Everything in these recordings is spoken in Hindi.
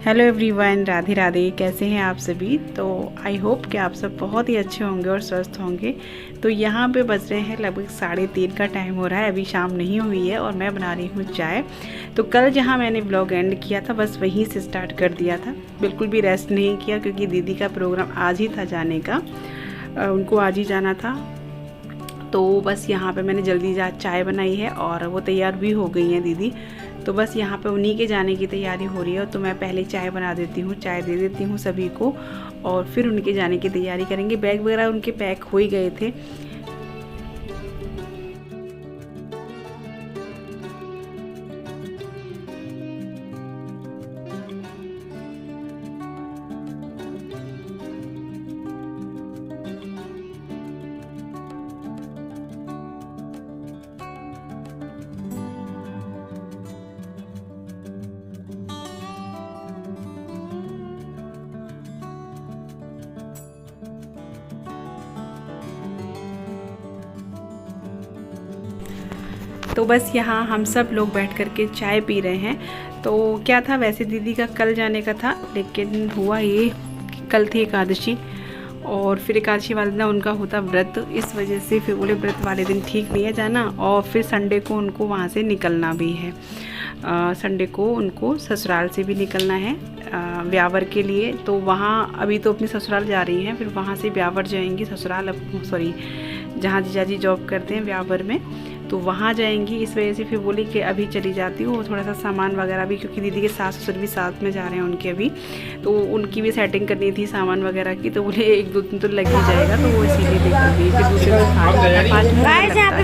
Hello everyone, Radhe Radhe. कैसे हैं आप सभी? तो आई होप कि आप सब बहुत ही अच्छे होंगे और स्वस्थ होंगे। तो यहाँ पे बज रहे हैं लगभग 3:30 का टाइम हो रहा है, अभी शाम नहीं हुई है और मैं बना रही हूँ चाय। तो कल जहाँ मैंने व्लॉग एंड किया था बस वहीं से स्टार्ट कर दिया था, बिल्कुल भी रेस्ट नहीं किया क्योंकि दीदी का प्रोग्राम आज ही था जाने का, उनको आज ही जाना था। तो बस यहाँ पे मैंने जल्दी चाय बनाई है और वो तैयार भी हो गई हैं दीदी। तो बस यहाँ पे उन्हीं के जाने की तैयारी हो रही है। तो मैं पहले चाय बना देती हूँ, चाय दे देती हूँ सभी को और फिर उनके जाने की तैयारी करेंगे। बैग वगैरह उनके पैक हो ही गए थे। तो बस यहाँ हम सब लोग बैठ कर के चाय पी रहे हैं। तो क्या था, वैसे दीदी का कल जाने का था, लेकिन हुआ ये कल थी एकादशी और फिर एकादशी वाले दिन उनका होता व्रत, इस वजह से फिर बोले व्रत वाले दिन ठीक नहीं है जाना और फिर संडे को उनको वहाँ से निकलना भी है। संडे को उनको ससुराल से भी निकलना है ब्यावर के लिए। तो वहाँ अभी तो अपनी ससुराल जा रही हैं, फिर वहाँ से ब्यावर जाएंगी ससुराल, सॉरी जहाँ जीजाजी जॉब करते हैं ब्यावर में, तो वहाँ जाएंगी। इस वजह से फिर बोली कि अभी चली जाती हूँ, थोड़ा सा सामान वगैरह भी, क्योंकि दीदी के सास ससुर भी साथ में जा रहे हैं उनके अभी, तो उनकी भी सेटिंग करनी थी सामान वगैरह की। तो बोले 1-2 दिन तो लग ही जाएगा, तो वो इसीलिए लेकर गई। फिर दूसरे दिन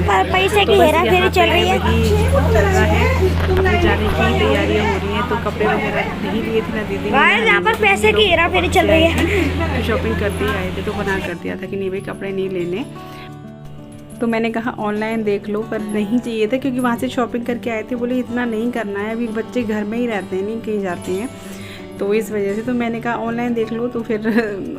5 पैसे की हेराफेरी चल रही है, चल रहा है, अपने जाने की तैयारियाँ हो रही हैं। तो कपड़े वगैरह नहीं लिए थे ना दीदी, यहाँ पर पैसे की हेराफेरी चल रही है। शॉपिंग करते ही आए थे तो मना कर दिया था कि नहीं भाई कपड़े नहीं लेने। तो मैंने कहा ऑनलाइन देख लो, पर नहीं चाहिए था क्योंकि वहाँ से शॉपिंग करके आए थे। बोले इतना नहीं करना है, अभी बच्चे घर में ही रहते हैं, नहीं कहीं जाते हैं, तो इस वजह से। तो मैंने कहा ऑनलाइन देख लो। तो फिर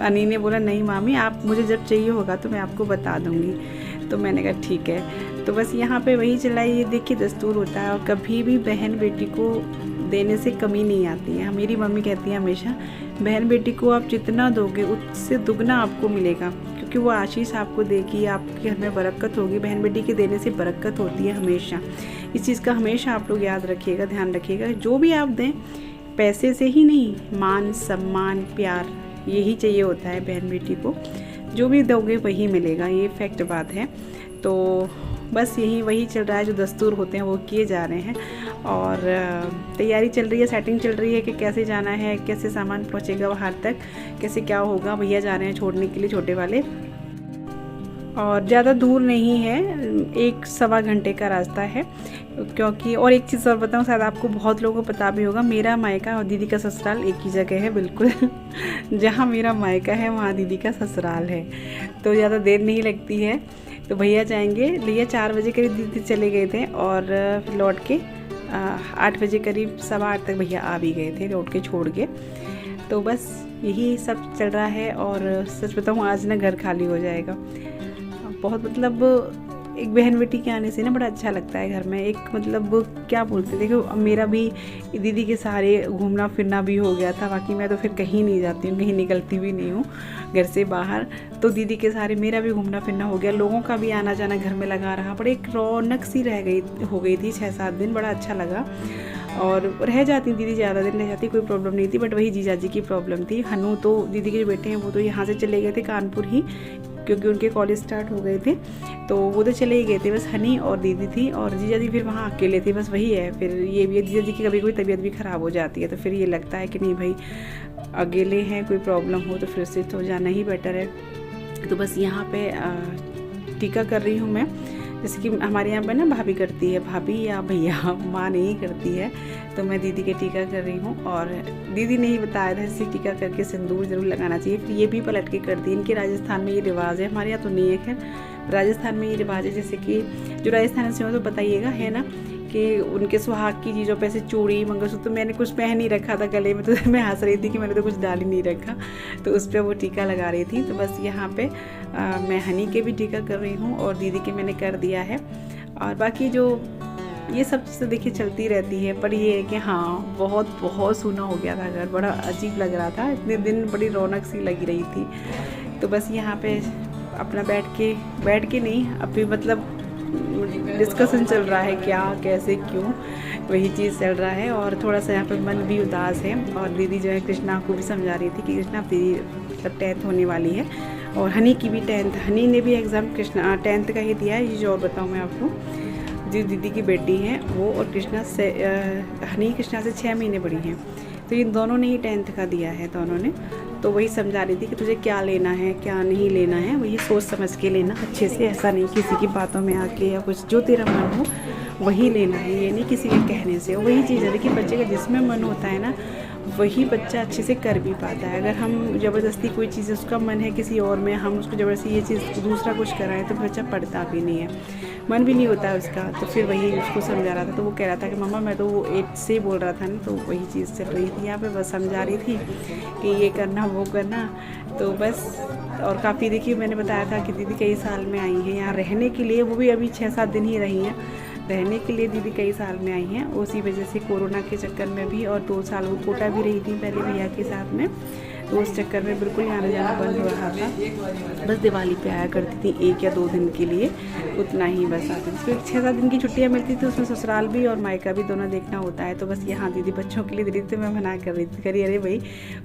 अनी ने बोला नहीं मामी, आप मुझे जब चाहिए होगा तो मैं आपको बता दूँगी। तो मैंने कहा ठीक है। तो बस यहाँ पे वही चला, ये देखिए दस्तूर होता है और कभी भी बहन बेटी को देने से कमी नहीं आती है। मेरी मम्मी कहती है हमेशा, बहन बेटी को आप जितना दोगे उससे दुगना आपको मिलेगा, क्योंकि वो आशीष आपको देगी, आपके घर में बरकत होगी। बहन बेटी के देने से बरकत होती है हमेशा। इस चीज़ का हमेशा आप लोग याद रखिएगा, ध्यान रखिएगा। जो भी आप दें पैसे से ही नहीं, मान सम्मान प्यार यही चाहिए होता है बहन बेटी को। जो भी दोगे वही मिलेगा, ये फैक्ट बात है। तो बस यही वही चल रहा है, जो दस्तूर होते हैं वो किए जा रहे हैं और तैयारी चल रही है, सेटिंग चल रही है कि कैसे जाना है, कैसे सामान पहुंचेगा बाहर तक, कैसे क्या होगा। भैया जा रहे हैं छोड़ने के लिए, छोटे वाले, और ज़्यादा दूर नहीं है, 1-1.25 घंटे का रास्ता है। क्योंकि और एक चीज़ और बताऊँ, शायद आपको बहुत लोगों को पता भी होगा, मेरा मायका और दीदी का ससुराल एक ही जगह है बिल्कुल। जहाँ मेरा मायका है वहाँ दीदी का ससुराल है, तो ज़्यादा देर नहीं लगती है। तो भैया जाएंगे, भैया 4 बजे करीब दीदी चले गए थे और फिर लौट के 8 बजे करीब 7:15 तक भैया आ भी गए थे, लौट के छोड़ के। तो बस यही सब चल रहा है और सच बताऊँ आज ना घर खाली हो जाएगा। बहुत मतलब एक बहन बेटी के आने से ना बड़ा अच्छा लगता है घर में। एक मतलब क्या बोलते, देखो मेरा भी दीदी के सहारे घूमना फिरना भी हो गया था, बाकी मैं तो फिर कहीं नहीं जाती हूँ, कहीं निकलती भी नहीं हूँ घर से बाहर। तो दीदी के सहारे मेरा भी घूमना फिरना हो गया, लोगों का भी आना जाना घर में लगा रहा, बड़ी एक रौनक सी हो गई थी 6-7 दिन, बड़ा अच्छा लगा। और रह जाती दीदी, ज़्यादा दिन रह जाती, कोई प्रॉब्लम नहीं थी, बट वही जीजाजी की प्रॉब्लम थी। हनु तो दीदी के जो बेटे हैं वो तो यहाँ से चले गए थे कानपुर ही, क्योंकि उनके कॉलेज स्टार्ट हो गए थे, तो वो तो चले ही गए थे। बस हनी और दीदी थी और जीजाजी फिर वहाँ अकेले थे। बस वही है, फिर ये भी जीजाजी की कभी कोई तबीयत भी ख़राब हो जाती है, तो फिर ये लगता है कि नहीं भाई अकेले हैं, कोई प्रॉब्लम हो तो फिर से तो जाना ही बेटर है। तो बस यहाँ पे टीका कर रही हूँ मैं, जैसे कि हमारे यहाँ पे ना भाभी करती है, भाभी या भैया, माँ नहीं करती है, तो मैं दीदी के टीका कर रही हूँ। और दीदी ने ही बताया था जैसे टीका करके सिंदूर ज़रूर लगाना चाहिए, फिर ये भी पलट के कर दी। इनके राजस्थान में ये रिवाज है, हमारे यहाँ तो नहीं है, खैर राजस्थान में ये रिवाज है। जैसे कि जो राजस्थान से हो तो बताइएगा, है ना, कि उनके सुहाग की चीज़ों पे से चूड़ी मंगलसूत्र, तो मैंने कुछ पहन ही रखा था गले में, तो मैं हंस रही थी कि मैंने तो कुछ डाल ही नहीं रखा, तो उस पर वो टीका लगा रही थी। तो बस यहाँ पे मैं हनी के भी टीका कर रही हूँ और दीदी के मैंने कर दिया है। और बाकी जो ये सब चीज़ें देखिए चलती रहती है। पर ये है कि हाँ बहुत बहुत सूना हो गया था घर, बड़ा अजीब लग रहा था, इतने दिन बड़ी रौनक सी लगी रही थी। तो बस यहाँ पे अपना बैठ के नहीं, अभी मतलब डिस्कशन चल रहा है, क्या कैसे क्यों, वही चीज़ चल रहा है। और थोड़ा सा यहाँ पे मन भी उदास है। और दीदी जो है कृष्णा को भी समझा रही थी कि कृष्णा तेरी मतलब 10th होने वाली है, और हनी की भी 10th, हनी ने भी एग्ज़ाम कृष्णा 10th का ही दिया है। ये जो और बताऊँ मैं आपको, जो दीदी की बेटी है वो और कृष्णा से हनी कृष्णा से 6 महीने बड़ी हैं, तो इन दोनों ने ही 10th का दिया है दोनों ने। तो वही समझा रही थी कि तुझे क्या लेना है क्या नहीं लेना है, वही सोच समझ के लेना अच्छे से, ऐसा नहीं किसी की बातों में आके या कुछ, जो तेरा मन हो वही लेना है, ये नहीं किसी के कहने से। और वही चीज़ है कि बच्चे का जिसमें मन होता है ना वही बच्चा अच्छे से कर भी पाता है। अगर हम ज़बरदस्ती कोई चीज़, उसका मन है किसी और में, हम उसको ज़बरदस्ती ये चीज़ दूसरा कुछ कराएं तो बच्चा पढ़ता भी नहीं है, मन भी नहीं होता है उसका। तो फिर वही उसको समझा रहा था, तो वो कह रहा था कि मम्मा मैं तो वो 8 से बोल रहा था ना, तो वही चीज़ चल रही थी यहाँ पे, बस समझा रही थी कि ये करना वो करना। तो बस, और काफ़ी देखिए मैंने बताया था कि दीदी कई साल में आई हैं यहाँ रहने के लिए, वो भी अभी 6-7 दिन ही रही हैं रहने के लिए। दीदी कई साल में आई हैं, उसी वजह से कोरोना के चक्कर में भी, और 2 साल वो कोटा भी रही थी पहले भैया के साथ में, तो उस चक्कर में बिल्कुल आना जाना बंद हो रहा था। बस दिवाली पे आया करती थी 1 या 2 दिन के लिए, उतना ही बस आती थी। 6-7 दिन की छुट्टियाँ मिलती थी, उसमें ससुराल भी और मायका भी दोनों देखना होता है। तो बस यहाँ दीदी बच्चों के लिए दे रही थी, मैं मना कर रही थी, करी अरे भाई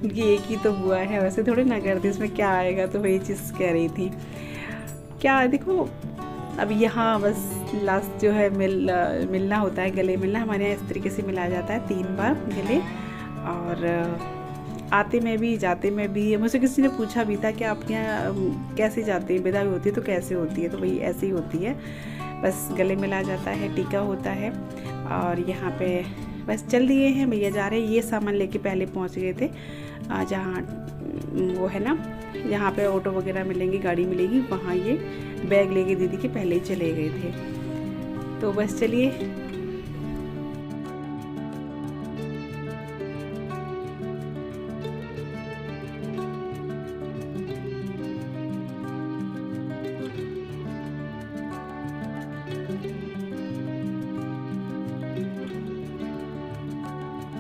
उनकी एक ही तो बुआ है, वैसे थोड़ी ना करती, इसमें क्या आएगा, तो वही चीज़ कह रही थी। क्या देखो अब यहाँ बस लास्ट जो है मिलना होता है, गले मिलना हमारे यहाँ इस तरीके से मिलाया जाता है 3 बार गले। और आते में भी जाते में भी, मुझसे किसी ने पूछा भी था कि आपके यहाँ कैसे जाते हैं, विदाई होती है तो कैसे होती है, तो वही ऐसे ही होती है, बस गले मिलाया जाता है, टीका होता है। और यहाँ पे बस चल दिए हैं भैया जा रहे हैं, ये सामान लेके पहले पहुँच गए थे जहाँ वो है ना, जहाँ पे ऑटो वगैरह मिलेंगे, गाड़ी मिलेगी, वहाँ ये बैग लेके दीदी के पहले ही चले गए थे। तो बस चलिए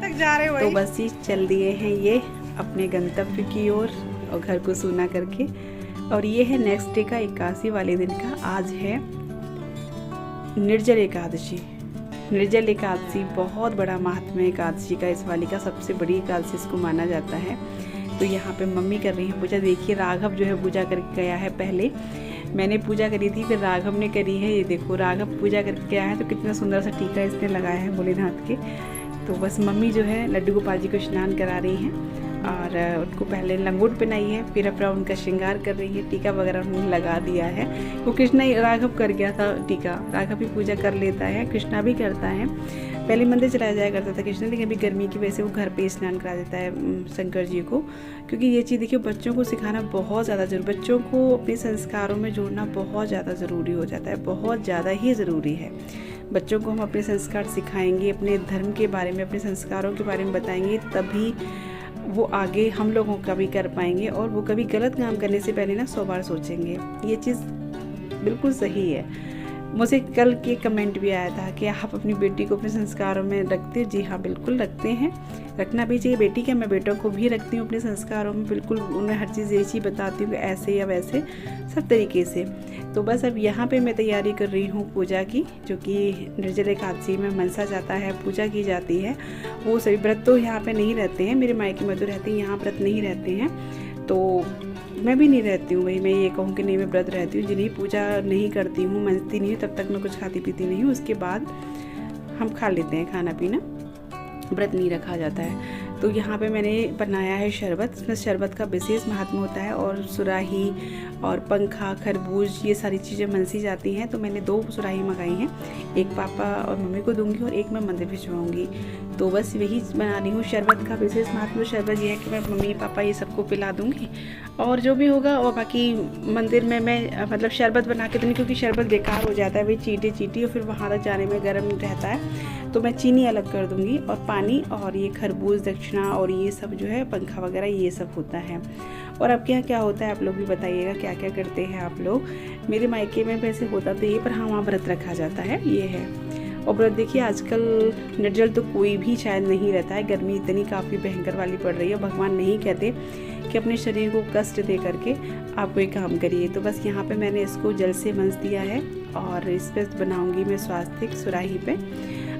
तक जा रहे हो। तो बस ही चल दिए हैं ये अपने गंतव्य की ओर, और घर को सूना करके। और ये है नेक्स्ट डे का 81 वाले दिन का, आज है निर्जल एकादशी। निर्जल एकादशी बहुत बड़ा महात्म्य है एकादशी का, इस वाली का सबसे बड़ी एकादशी इसको माना जाता है। तो यहाँ पे मम्मी कर रही है पूजा। देखिए राघव जो है पूजा करके गया है, पहले मैंने पूजा करी थी फिर राघव ने करी है। ये देखो राघव पूजा करके गया है, तो कितना सुंदर सा टीका इसने लगाया है भोलेनाथ के। तो बस मम्मी जो है लड्डू गोपाल जी को स्नान करा रही हैं, और उनको पहले लंगोट पहनाई है, फिर अपना उनका श्रृंगार कर रही है, टीका वगैरह उन्होंने लगा दिया है। वो कृष्णा राघव कर गया था टीका, राघव भी पूजा कर लेता है, कृष्णा भी करता है। पहले मंदिर चलाया जाया करता था कृष्णा, लेकिन अभी गर्मी की वजह से वो घर पे स्नान करा देता है शंकर जी को। क्योंकि ये चीज़ देखिए बच्चों को सिखाना बहुत ज़्यादा जरूरी, बच्चों को अपने संस्कारों में जोड़ना बहुत ज़्यादा ज़रूरी हो जाता है, बहुत ज़्यादा ही ज़रूरी है। बच्चों को हम अपने संस्कार सिखाएंगे, अपने धर्म के बारे में, अपने संस्कारों के बारे में बताएंगे, तभी वो आगे हम लोगों का भी कर पाएंगे। और वो कभी गलत काम करने से पहले ना 100 बार सोचेंगे। ये चीज़ बिल्कुल सही है। मुझे कल के कमेंट भी आया था कि आप अपनी बेटी को अपने संस्कारों में रखते हो। जी हाँ, बिल्कुल रखते हैं, रखना भी चाहिए। बेटी क्या, मैं बेटों को भी रखती हूँ अपने संस्कारों में, बिल्कुल उन्हें हर चीज़ ऐसी बताती हूँ कि ऐसे या वैसे सब तरीके से। तो बस अब यहाँ पे मैं तैयारी कर रही हूँ पूजा की, जो कि निर्जल एकादशी में मनसा जाता है, पूजा की जाती है। वो सभी व्रत तो यहाँ पे नहीं रहते हैं, मेरे मायके में तो रहते हैं, यहाँ व्रत नहीं रहते हैं। तो मैं भी नहीं रहती हूँ, वही मैं ये कहूँ कि नहीं मैं व्रत रहती हूँ, जिन्हें पूजा नहीं करती हूँ, मनती नहीं हूँ, तब तक मैं कुछ खाती पीती नहीं हूँ। उसके बाद हम खा लेते हैं खाना पीना, व्रत नहीं रखा जाता है। तो यहाँ पे मैंने बनाया है शरबत, इसमें शरबत का विशेष महत्व होता है। और सुराही और पंखा, खरबूज, ये सारी चीज़ें मनसी जाती हैं। तो मैंने 2 सुराही मंगाई हैं, एक पापा और मम्मी को दूंगी और एक मैं मंदिर भिजवाऊँगी। तो बस वही बना रही हूँ। शरबत का विशेष महत्व शरबत ये है कि मैं मम्मी पापा ये सबको पिला दूँगी, और जो भी होगा। और बाकी मंदिर में मैं मतलब शरबत बना के तो नहीं, क्योंकि शरबत बेकार हो जाता है, वही चीटी और फिर वहाँ तक जाने में गर्म रहता है। तो मैं चीनी अलग कर दूँगी, और पानी और ये खरबूज, दक्षिणा और ये सब जो है पंखा वगैरह ये सब होता है। और आपके यहाँ क्या होता है आप लोग भी बताइएगा, क्या क्या करते हैं आप लोग। मेरे मायके में वैसे होता तो ये, पर हाँ वहाँ व्रत रखा जाता है, ये है। और व्रत देखिए आजकल निर्जल तो कोई भी शायद नहीं रहता है, गर्मी इतनी काफ़ी भयंकर वाली पड़ रही है। भगवान नहीं कहते कि अपने शरीर को कष्ट दे करके आप कोई काम करिए। तो बस यहाँ पे मैंने इसको जल से मंज दिया है और इस पर बनाऊँगी मैं स्वास्तिक सुराही पे।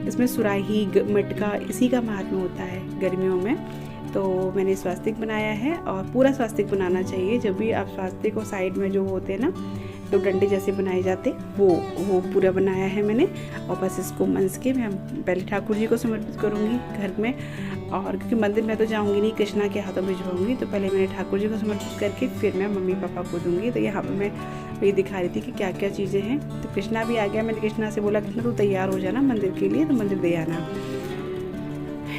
इसमें सुराही मटका इसी का महात्मा होता है गर्मियों में। तो मैंने स्वास्तिक बनाया है और पूरा स्वास्तिक बनाना चाहिए। जब भी आप स्वास्तिक को साइड में जो होते हैं ना तो डंडे जैसे बनाए जाते वो पूरा बनाया है मैंने। और बस इसको मंस के मैं पहले ठाकुर जी को समर्पित करूँगी घर में, और क्योंकि मंदिर में तो जाऊँगी नहीं, कृष्णा के हाथों भिजवाऊँगी। तो पहले मैंने ठाकुर जी को समर्पित करके फिर मैं मम्मी पापा को दूँगी। तो यहाँ पर मैं ये दिखा रही थी कि क्या क्या चीज़ें हैं। तो कृष्णा भी आ गया। मैंने कृष्णा से बोला कृष्णा तू तैयार हो जाना मंदिर के लिए, तो मंदिर दे आना।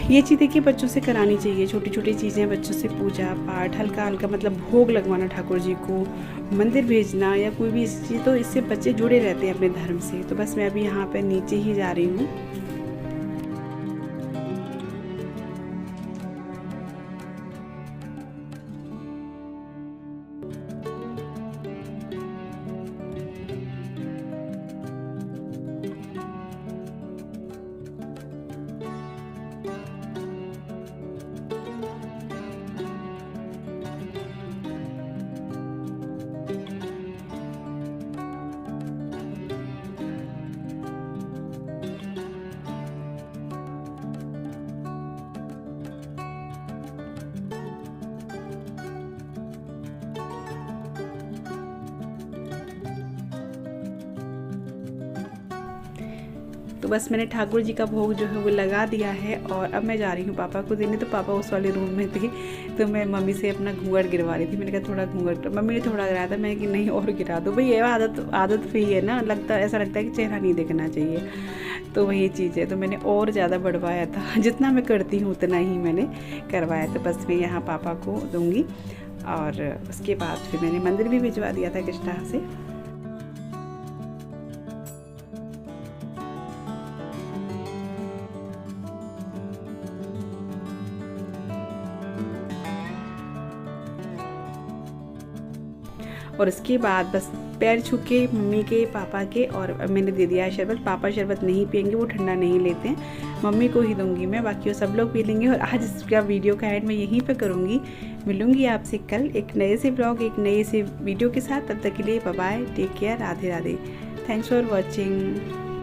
ये चीज़ देखिए बच्चों से करानी चाहिए, छोटी छोटी चीज़ें बच्चों से, पूजा पाठ, हल्का हल्का मतलब भोग लगवाना ठाकुर जी को, मंदिर भेजना या कोई भी चीज़, तो इससे बच्चे जुड़े रहते हैं अपने धर्म से। तो बस मैं अभी यहाँ पे नीचे ही जा रही हूँ। तो बस मैंने ठाकुर जी का भोग जो है वो लगा दिया है और अब मैं जा रही हूँ पापा को देने। तो पापा उस वाले रूम में थे, तो मैं मम्मी से अपना घूंघट गिरवा रही थी। मैंने कहा थोड़ा घूंघट, मम्मी ने थोड़ा गिराया था, मैं कि नहीं और गिरा दो भाई, ये आदत भी है ना, ऐसा लगता है कि चेहरा नहीं देखना चाहिए। तो वही चीज़ है, तो मैंने और ज़्यादा बढ़वाया था, जितना मैं करती हूँ उतना ही मैंने करवाया। तो बस मैं यहाँ पापा को दूँगी और उसके बाद फिर मैंने मंदिर भी भिजवा दिया था कृष्णा से। और उसके बाद बस पैर छू के मम्मी के पापा के, और मैंने दे दिया है शरबत। पापा शरबत नहीं पियेंगे, वो ठंडा नहीं लेते हैं, मम्मी को ही दूंगी मैं, बाकी वो सब लोग पी लेंगे। और आज इसका वीडियो का एड मैं यहीं पे करूँगी। मिलूँगी आपसे कल एक नए से ब्लॉग, एक नए से वीडियो के साथ। तब तक के लिए bye bye, take care, Radhe Radhe, thanks for watching.